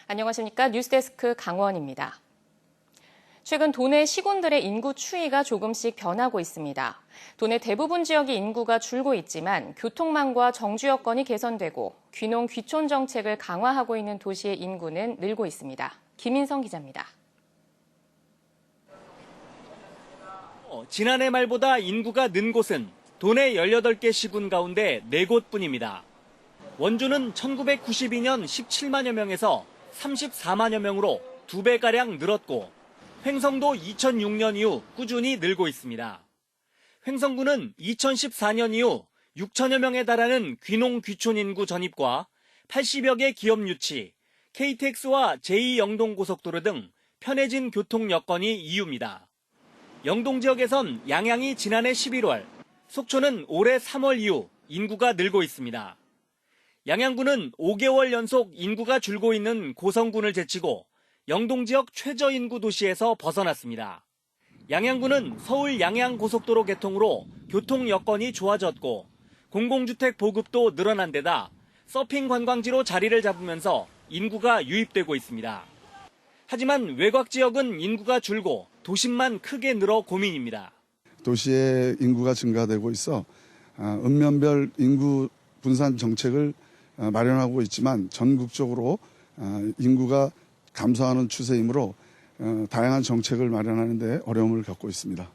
안녕하십니까. 뉴스데스크 강원입니다. 최근 도내 시군들의 인구 추이가 조금씩 변하고 있습니다. 도내 대부분 지역의 인구가 줄고 있지만 교통망과 정주 여건이 개선되고 귀농 귀촌 정책을 강화하고 있는 도시의 인구는 늘고 있습니다. 김인성 기자입니다. 지난해 말보다 인구가 는 곳은 도내 18개 시군 가운데 4곳뿐입니다. 원주는 1992년 17만여 명에서 34만여 명으로 2배가량 늘었고 횡성도 2006년 이후 꾸준히 늘고 있습니다. 횡성구는 2014년 이후 6천여 명에 달하는 귀농 귀촌 인구 전입과 80여 개 기업 유치, KTX와 제2영동고속도로 등 편해진 교통 여건이 이유입니다. 영동 지역에선 양양이 지난해 11월, 속초는 올해 3월 이후 인구가 늘고 있습니다. 양양군은 5개월 연속 인구가 줄고 있는 고성군을 제치고 영동 지역 최저인구 도시에서 벗어났습니다. 양양군은 서울 양양고속도로 개통으로 교통 여건이 좋아졌고 공공주택 보급도 늘어난 데다 서핑 관광지로 자리를 잡으면서 인구가 유입되고 있습니다. 하지만 외곽 지역은 인구가 줄고 도심만 크게 늘어 고민입니다. 도시의 인구가 증가되고 있어 읍면별 인구 분산 정책을 마련하고 있지만 전국적으로 인구가 감소하는 추세이므로 다양한 정책을 마련하는 데 어려움을 겪고 있습니다.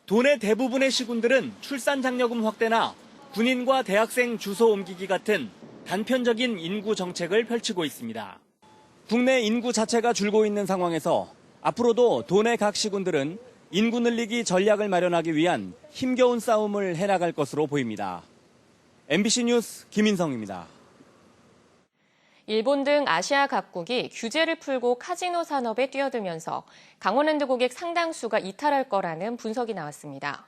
도내 대부분의 시군들은 출산 장려금 확대나 군인과 대학생 주소 옮기기 같은 단편적인 인구 정책을 펼치고 있습니다. 국내 인구 자체가 줄고 있는 상황에서 앞으로도 도내 각 시군들은 인구 늘리기 전략을 마련하기 위한 힘겨운 싸움을 해나갈 것으로 보입니다. MBC 뉴스 김인성입니다. 일본 등 아시아 각국이 규제를 풀고 카지노 산업에 뛰어들면서 강원랜드 고객 상당수가 이탈할 거라는 분석이 나왔습니다.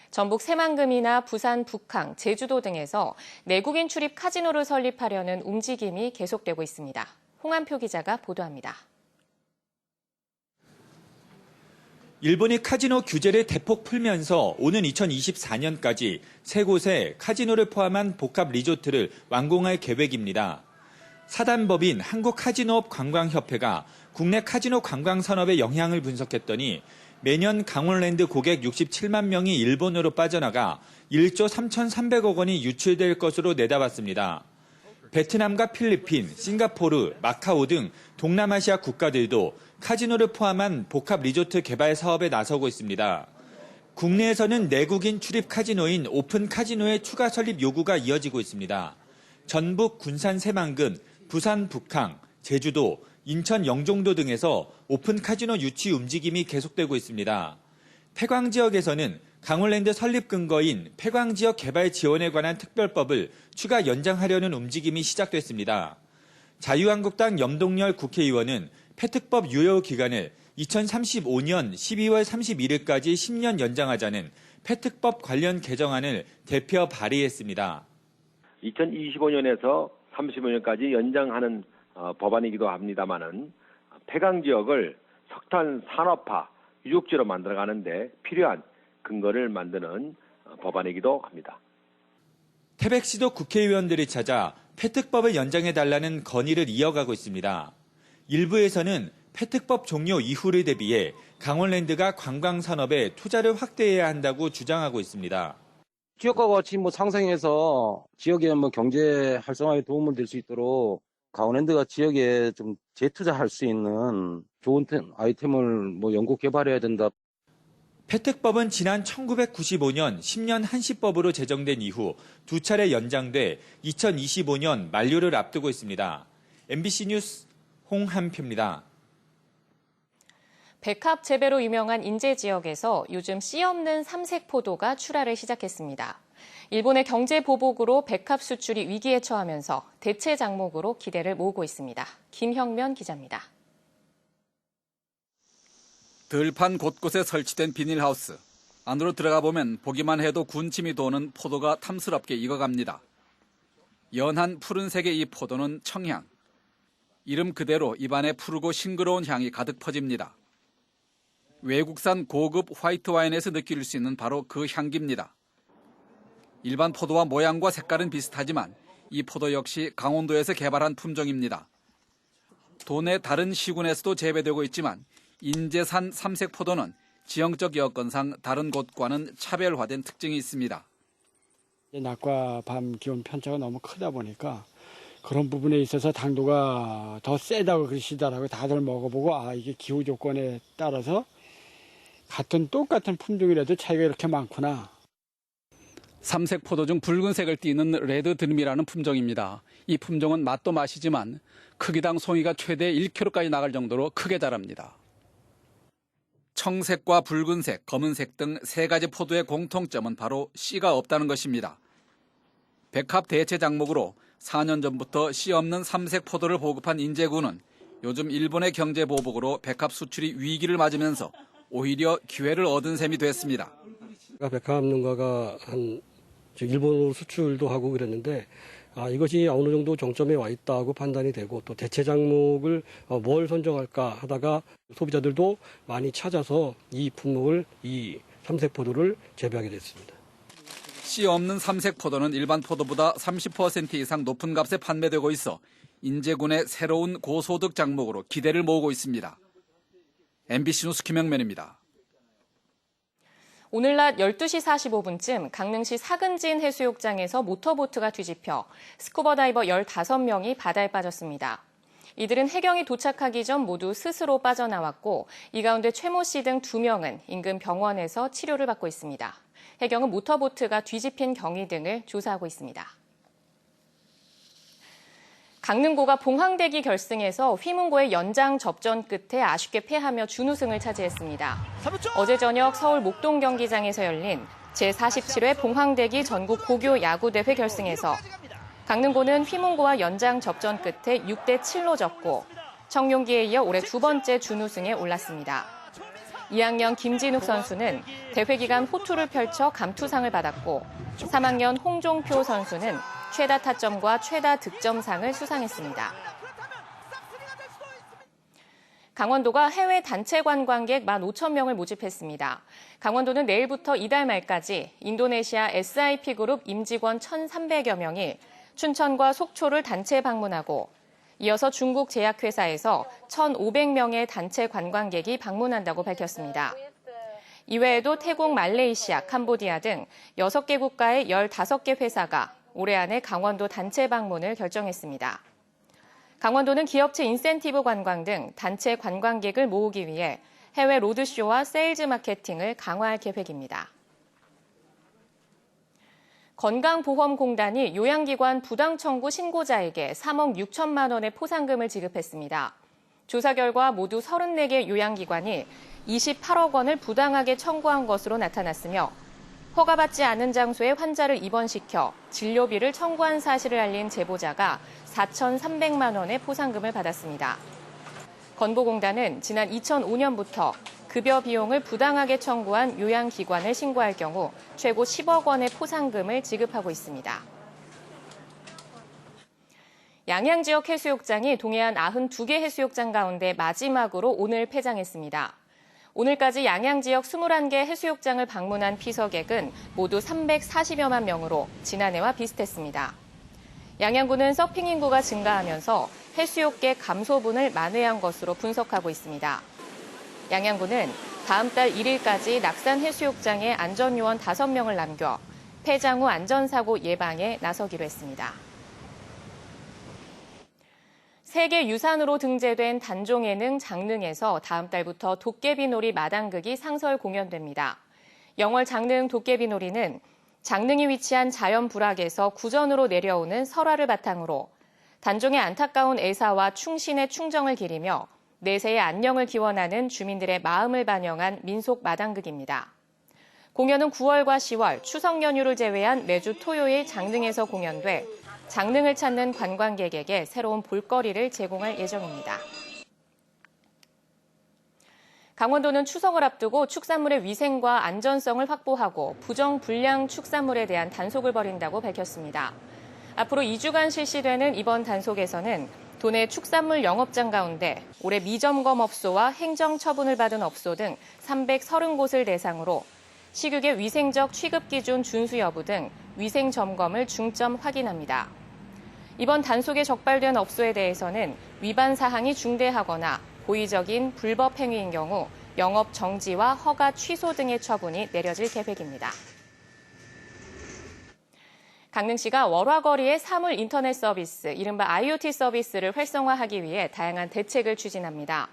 전북 새만금이나 부산, 북항, 제주도 등에서 내국인 출입 카지노를 설립하려는 움직임이 계속되고 있습니다. 홍한표 기자가 보도합니다. 일본이 카지노 규제를 대폭 풀면서 오는 2024년까지 3곳의 카지노를 포함한 복합 리조트를 완공할 계획입니다. 사단법인 한국카지노업관광협회가 국내 카지노 관광 산업의 영향을 분석했더니 매년 강원랜드 고객 67만 명이 일본으로 빠져나가 1조 3,300억 원이 유출될 것으로 내다봤습니다. 베트남과 필리핀, 싱가포르, 마카오 등 동남아시아 국가들도 카지노를 포함한 복합 리조트 개발 사업에 나서고 있습니다. 국내에서는 내국인 출입 카지노인 오픈 카지노의 추가 설립 요구가 이어지고 있습니다. 전북, 군산, 새만금, 부산, 북항, 제주도, 인천, 영종도 등에서 오픈 카지노 유치 움직임이 계속되고 있습니다. 폐광 지역에서는 강원랜드 설립 근거인 폐광 지역 개발 지원에 관한 특별법을 추가 연장하려는 움직임이 시작됐습니다. 자유한국당 염동열 국회의원은 폐특법 유효 기간을 2035년 12월 31일까지 10년 연장하자는 폐특법 관련 개정안을 대표 발의했습니다. 2025년에서 35년까지 연장하는 법안이기도 합니다만은 폐광 지역을 석탄 산업화 유적지로 만들어가는데 필요한 근거를 만드는 법안이기도 합니다. 태백시도 국회의원들이 찾아 폐특법을 연장해달라는 건의를 이어가고 있습니다. 일부에서는 폐특법 종료 이후를 대비해 강원랜드가 관광산업에 투자를 확대해야 한다고 주장하고 있습니다. 지역과 같이 상생해서 지역의 경제 활성화에 도움을 줄 수 있도록 강원랜드가 지역에 좀 재투자할 수 있는 좋은 아이템을 연구 개발해야 된다. 폐특법은 지난 1995년 10년 한시법으로 제정된 이후 2차례 연장돼 2025년 만료를 앞두고 있습니다. MBC 뉴스 홍한표입니다. 백합 재배로 유명한 인제 지역에서 요즘 씨 없는 삼색포도가 출하를 시작했습니다. 일본의 경제 보복으로 백합 수출이 위기에 처하면서 대체 장목으로 기대를 모으고 있습니다. 김형면 기자입니다. 들판 곳곳에 설치된 비닐하우스. 안으로 들어가 보면 보기만 해도 군침이 도는 포도가 탐스럽게 익어갑니다. 연한 푸른색의 이 포도는 청향. 이름 그대로 입안에 푸르고 싱그러운 향이 가득 퍼집니다. 외국산 고급 화이트 와인에서 느낄 수 있는 바로 그 향기입니다. 일반 포도와 모양과 색깔은 비슷하지만 이 포도 역시 강원도에서 개발한 품종입니다. 도내 다른 시군에서도 재배되고 있지만 인제산 삼색포도는 지형적 여건상 다른 곳과는 차별화된 특징이 있습니다. 낮과 밤 기온 편차가 너무 크다 보니까 그런 부분에 있어서 당도가 더 세다고 그러시더라고요. 다들 먹어보고 이게 기후 조건에 따라서 똑같은 품종이라도 차이가 이렇게 많구나. 삼색포도 중 붉은색을 띠는 레드드림이라는 품종입니다. 이 품종은 맛도 맛이지만 크기당 송이가 최대 1kg까지 나갈 정도로 크게 자랍니다. 청색과 붉은색, 검은색 등 세 가지 포도의 공통점은 바로 씨가 없다는 것입니다. 백합 대체 작목으로 4년 전부터 씨 없는 삼색 포도를 보급한 인제군은 요즘 일본의 경제 보복으로 백합 수출이 위기를 맞으면서 오히려 기회를 얻은 셈이 됐습니다. 백합 농가가 일본으로 수출도 하고 그랬는데 이것이 어느 정도 정점에 와 있다고 판단이 되고 또 대체 작목을 뭘 선정할까 하다가 소비자들도 많이 찾아서 이 품목을 이 삼색포도를 재배하게 됐습니다. 씨 없는 삼색포도는 일반 포도보다 30% 이상 높은 값에 판매되고 있어 인제군의 새로운 고소득 작목으로 기대를 모으고 있습니다. MBC 뉴스 김영면입니다. 오늘 낮 12시 45분쯤 강릉시 사근진 해수욕장에서 모터보트가 뒤집혀 스쿠버 다이버 15명이 바다에 빠졌습니다. 이들은 해경이 도착하기 전 모두 스스로 빠져나왔고 이 가운데 최모 씨 등 2명은 인근 병원에서 치료를 받고 있습니다. 해경은 모터보트가 뒤집힌 경위 등을 조사하고 있습니다. 강릉고가 봉황대기 결승에서 휘문고의 연장 접전 끝에 아쉽게 패하며 준우승을 차지했습니다. 어제 저녁 서울 목동 경기장에서 열린 제47회 봉황대기 전국 고교 야구대회 결승에서 강릉고는 휘문고와 연장 접전 끝에 6대7로 졌고 청룡기에 이어 올해 두 번째 준우승에 올랐습니다. 2학년 김진욱 선수는 대회 기간 호투를 펼쳐 감투상을 받았고 3학년 홍종표 선수는 최다 타점과 최다 득점상을 수상했습니다. 강원도가 해외 단체 관광객 15,000명을 모집했습니다. 강원도는 내일부터 이달 말까지 인도네시아 SIP 그룹 임직원 1,300여 명이 춘천과 속초를 단체 방문하고 이어서 중국 제약회사에서 1,500명의 단체 관광객이 방문한다고 밝혔습니다. 이외에도 태국, 말레이시아, 캄보디아 등 6개 국가의 15개 회사가 올해 안에 강원도 단체 방문을 결정했습니다. 강원도는 기업체 인센티브 관광 등 단체 관광객을 모으기 위해 해외 로드쇼와 세일즈 마케팅을 강화할 계획입니다. 건강보험공단이 요양기관 부당 청구 신고자에게 3억 6천만 원의 포상금을 지급했습니다. 조사 결과 모두 34개 요양기관이 28억 원을 부당하게 청구한 것으로 나타났으며 허가받지 않은 장소에 환자를 입원시켜 진료비를 청구한 사실을 알린 제보자가 4,300만 원의 포상금을 받았습니다. 건보공단은 지난 2005년부터 급여 비용을 부당하게 청구한 요양기관을 신고할 경우 최고 10억 원의 포상금을 지급하고 있습니다. 양양 지역 해수욕장이 동해안 92개 해수욕장 가운데 마지막으로 오늘 폐장했습니다. 오늘까지 양양 지역 21개 해수욕장을 방문한 피서객은 모두 340여만 명으로 지난해와 비슷했습니다. 양양구는 서핑 인구가 증가하면서 해수욕객 감소분을 만회한 것으로 분석하고 있습니다. 양양구는 다음 달 1일까지 낙산 해수욕장에 안전요원 5명을 남겨 폐장 후 안전사고 예방에 나서기로 했습니다. 세계유산으로 등재된 단종예능 장릉에서 다음 달부터 도깨비놀이 마당극이 상설 공연됩니다. 영월 장릉 도깨비놀이는 장릉이 위치한 자연 불악에서 구전으로 내려오는 설화를 바탕으로 단종의 안타까운 애사와 충신의 충정을 기리며 내세의 안녕을 기원하는 주민들의 마음을 반영한 민속 마당극입니다. 공연은 9월과 10월 추석 연휴를 제외한 매주 토요일 장릉에서 공연돼 장릉을 찾는 관광객에게 새로운 볼거리를 제공할 예정입니다. 강원도는 추석을 앞두고 축산물의 위생과 안전성을 확보하고 부정불량 축산물에 대한 단속을 벌인다고 밝혔습니다. 앞으로 2주간 실시되는 이번 단속에서는 도내 축산물 영업장 가운데 올해 미점검업소와 행정처분을 받은 업소 등 330곳을 대상으로 식육의 위생적 취급 기준 준수 여부 등 위생 점검을 중점 확인합니다. 이번 단속에 적발된 업소에 대해서는 위반 사항이 중대하거나 고의적인 불법 행위인 경우 영업 정지와 허가 취소 등의 처분이 내려질 계획입니다. 강릉시가 월화거리의 사물 인터넷 서비스, 이른바 IoT 서비스를 활성화하기 위해 다양한 대책을 추진합니다.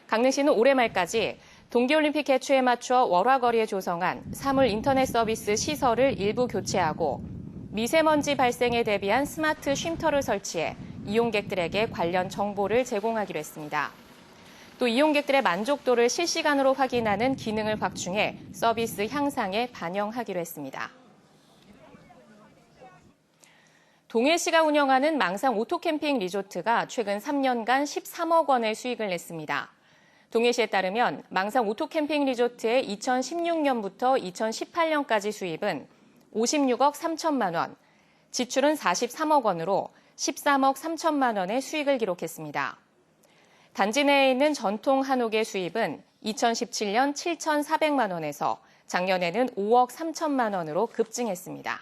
강릉시는 올해 말까지 동계올림픽 개최에 맞춰 월화거리에 조성한 사물 인터넷 서비스 시설을 일부 교체하고 미세먼지 발생에 대비한 스마트 쉼터를 설치해 이용객들에게 관련 정보를 제공하기로 했습니다. 또 이용객들의 만족도를 실시간으로 확인하는 기능을 확충해 서비스 향상에 반영하기로 했습니다. 동해시가 운영하는 망상 오토캠핑 리조트가 최근 3년간 13억 원의 수익을 냈습니다. 동해시에 따르면 망상 오토캠핑 리조트의 2016년부터 2018년까지 수입은 56억 3천만 원, 지출은 43억 원으로 13억 3천만 원의 수익을 기록했습니다. 단지 내에 있는 전통 한옥의 수입은 2017년 7,400만 원에서 작년에는 5억 3천만 원으로 급증했습니다.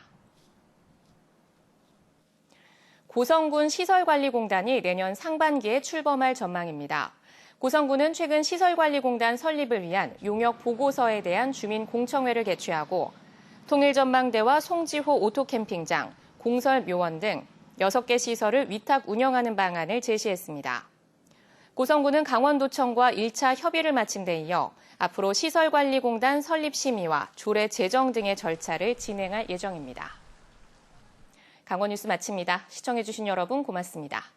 고성군 시설관리공단이 내년 상반기에 출범할 전망입니다. 고성군은 최근 시설관리공단 설립을 위한 용역 보고서에 대한 주민공청회를 개최하고 통일전망대와 송지호 오토캠핑장, 공설묘원 등 6개 시설을 위탁 운영하는 방안을 제시했습니다. 고성군은 강원도청과 1차 협의를 마친 데 이어 앞으로 시설관리공단 설립 심의와 조례 제정 등의 절차를 진행할 예정입니다. 강원뉴스 마칩니다. 시청해주신 여러분 고맙습니다.